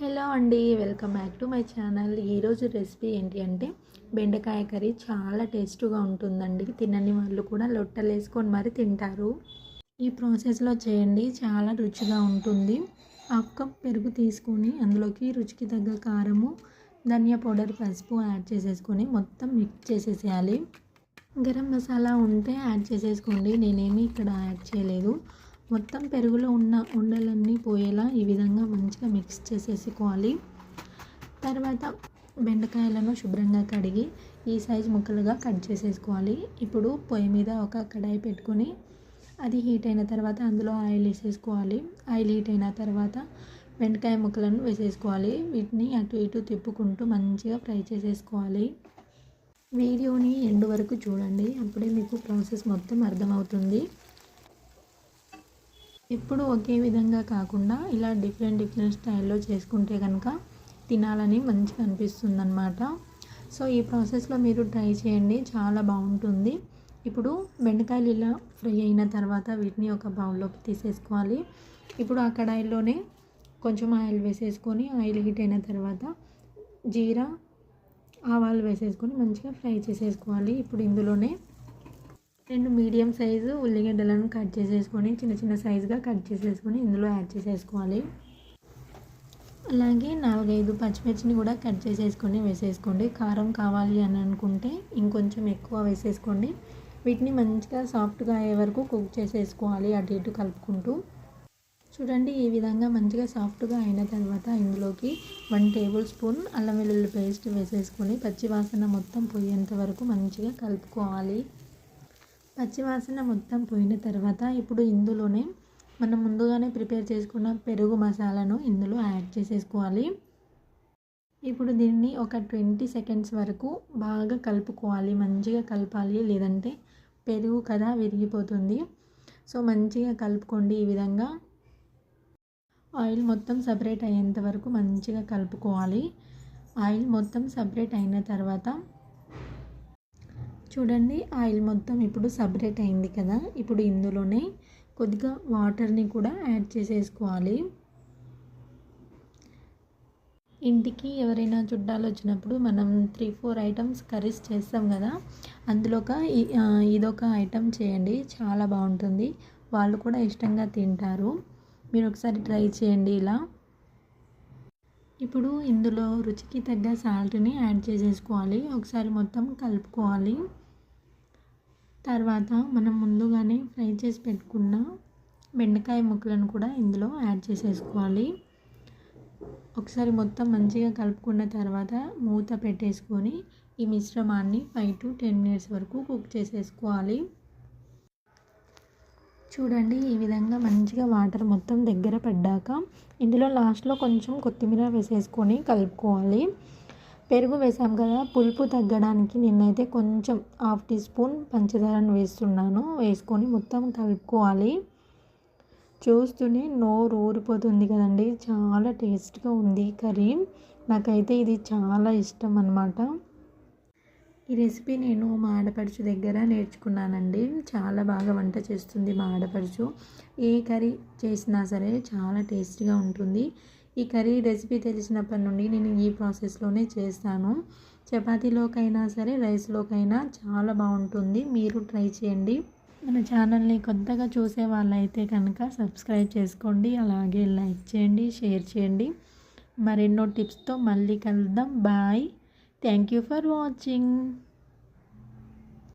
Hello అండి, welcome back to my channel. ఈరోజు recipe ఏంటి అంటే బెండకాయ కర్రీ. చాలా టేస్టీగా ఉంటుందండి. తినని వాళ్ళు కూడా లొట్టలు వేసుకొని మరి తింటారు. ఈ ప్రాసెస్లో చేయండి, చాలా రుచిగా ఉంటుంది. హాఫ్ కప్ పెరుగు తీసుకొని అందులోకి రుచికి తగ్గ కారము, ధనియా పౌడర్, పసుపు యాడ్ చేసేసుకొని మొత్తం మిక్స్ చేసేసేయాలి. గరం మసాలా ఉంటే యాడ్ చేసేసుకోండి, నేనేమి ఇక్కడ యాడ్ చేయలేదు. మొత్తం పెరుగులో ఉన్న ఉండలన్నీ పోయేలా ఈ విధంగా మంచిగా మిక్స్ చేసేసుకోవాలి. తర్వాత బెండకాయలను శుభ్రంగా కడిగి ఈ సైజు ముక్కలుగా కట్ చేసేసుకోవాలి. ఇప్పుడు పొయ్యి మీద ఒక కడాయి పెట్టుకొని అది హీట్ అయిన తర్వాత అందులో ఆయిల్ వేసేసుకోవాలి. ఆయిల్ హీట్ అయిన తర్వాత బెండకాయ ముక్కలను వేసేసుకోవాలి. వీటిని అటు ఇటు తిప్పుకుంటూ మంచిగా ఫ్రై చేసేసుకోవాలి. వీడియోని ఎండ్ వరకు చూడండి, అప్పుడే మీకు ప్రాసెస్ మొత్తం అర్థమవుతుంది. ఎప్పుడు ఒకే విధంగా కాకుండా ఇలా డిఫరెంట్ స్టైల్లో చేసుకుంటే కనుక తినాలని మంచిగా అనిపిస్తుంది అన్నమాట. సో ఈ ప్రాసెస్లో మీరు ట్రై చేయండి, చాలా బాగుంటుంది. ఇప్పుడు బెండకాయలు ఇలా ఫ్రై అయిన తర్వాత వీటిని ఒక బౌల్లోకి తీసేసుకోవాలి. ఇప్పుడు ఆ కడాయిలోనే కొంచెం ఆయిల్ వేసేసుకొని ఆయిల్ హీట్ అయిన తర్వాత జీరా, ఆవాలు వేసేసుకొని మంచిగా ఫ్రై చేసేసుకోవాలి. ఇప్పుడు ఇందులోనే 2 మీడియం సైజు ఉల్లిగడ్డలను కట్ చేసేసుకొని చిన్న సైజుగా కట్ చేసేసుకొని ఇందులో యాడ్ చేసేసుకోవాలి. అలాగే 4-5 పచ్చిమిర్చిని కూడా కట్ చేసేసుకొని వేసేసుకోండి. కారం కావాలి అని అనుకుంటే ఇంకొంచెం ఎక్కువ వేసేసుకోండి. వీటిని మంచిగా సాఫ్ట్గా అయ్యే వరకు కుక్ చేసేసుకోవాలి, అటు ఇటు కలుపుకుంటూ. చూడండి, ఈ విధంగా మంచిగా సాఫ్ట్గా అయిన తర్వాత ఇందులోకి 1 టేబుల్ స్పూన్ అల్లం వెల్లుల్లి పేస్ట్ వేసేసుకొని పచ్చివాసన మొత్తం పోయేంత వరకు మంచిగా కలుపుకోవాలి. పచ్చివాసన మొత్తం పోయిన తర్వాత ఇప్పుడు ఇందులోనే మనం ముందుగానే ప్రిపేర్ చేసుకున్న పెరుగు మసాలాను ఇందులో యాడ్ చేసేసుకోవాలి. ఇప్పుడు దీన్ని ఒక 20 సెకండ్స్ వరకు బాగా కలుపుకోవాలి. మంచిగా కలపాలి, లేదంటే పెరుగు కదా విరిగిపోతుంది. సో మంచిగా కలుపుకోండి. ఈ విధంగా ఆయిల్ మొత్తం సపరేట్ అయ్యేంత వరకు మంచిగా కలుపుకోవాలి. ఆయిల్ మొత్తం సపరేట్ అయిన తర్వాత చూడండి, ఆయిల్ మొత్తం ఇప్పుడు సపరేట్ అయింది కదా. ఇప్పుడు ఇందులోనే కొద్దిగా వాటర్ని కూడా యాడ్ చేసేసుకోవాలి. ఇంటికి ఎవరైనా చుట్టాలు వచ్చినప్పుడు మనం 3-4 ఐటమ్స్ కర్రీస్ చేస్తాం కదా, అందులోక ఇదొక ఐటమ్ చేయండి, చాలా బాగుంటుంది. వాళ్ళు కూడా ఇష్టంగా తింటారు. మీరు ఒకసారి ట్రై చేయండి ఇలా. ఇప్పుడు ఇందులో రుచికి తగ్గ సాల్ట్ని యాడ్ చేసేసుకోవాలి. ఒకసారి మొత్తం కలుపుకోవాలి. తర్వాత మనం ముందుగానే ఫ్రై చేసి పెట్టుకున్న బెండకాయ ముక్కలను కూడా ఇందులో యాడ్ చేసేసుకోవాలి. ఒకసారి మొత్తం మంచిగా కలుపుకున్న తర్వాత మూత పెట్టేసుకొని ఈ మిశ్రమాన్ని 5 to 10 minutes వరకు కుక్ చేసేసుకోవాలి. చూడండి, ఈ విధంగా మంచిగా వాటర్ మొత్తం దగ్గర పడ్డాక ఇందులో లాస్ట్లో కొంచెం కొత్తిమీర వేసేసుకొని కలుపుకోవాలి. పెరుగు వేసాం కదా, పులుపు తగ్గడానికి నేనైతే కొంచెం 1/2 టీ స్పూన్ పంచదారను వేస్తున్నాను. వేసుకొని మొత్తం కలుపుకోవాలి. చూస్తూనే నోరు ఊరిపోతుంది కదండి, చాలా టేస్ట్గా ఉంది కర్రీ. నాకైతే ఇది చాలా ఇష్టం అన్నమాట. ఈ రెసిపీ నేను మా ఆడపడుచు దగ్గర నేర్చుకున్నానండి. చాలా బాగా వంట చేస్తుంది మా ఆడపడుచు. ఏ కర్రీ చేసినా సరే చాలా టేస్టీగా ఉంటుంది. ఈ కర్రీ రెసిపీ తెలిసినప్పటి నుండి నేను ఈ ప్రాసెస్లోనే చేస్తాను. చపాతీలోకైనా సరే, రైస్లోకైనా చాలా బాగుంటుంది. మీరు ట్రై చేయండి. మన ఛానల్ని కొత్తగా చూసే వాళ్ళైతే కనుక సబ్స్క్రైబ్ చేసుకోండి. అలాగే లైక్ చేయండి, షేర్ చేయండి. మరెన్నో టిప్స్తో మళ్ళీ కలుద్దాం. Bye. Thank you for watching.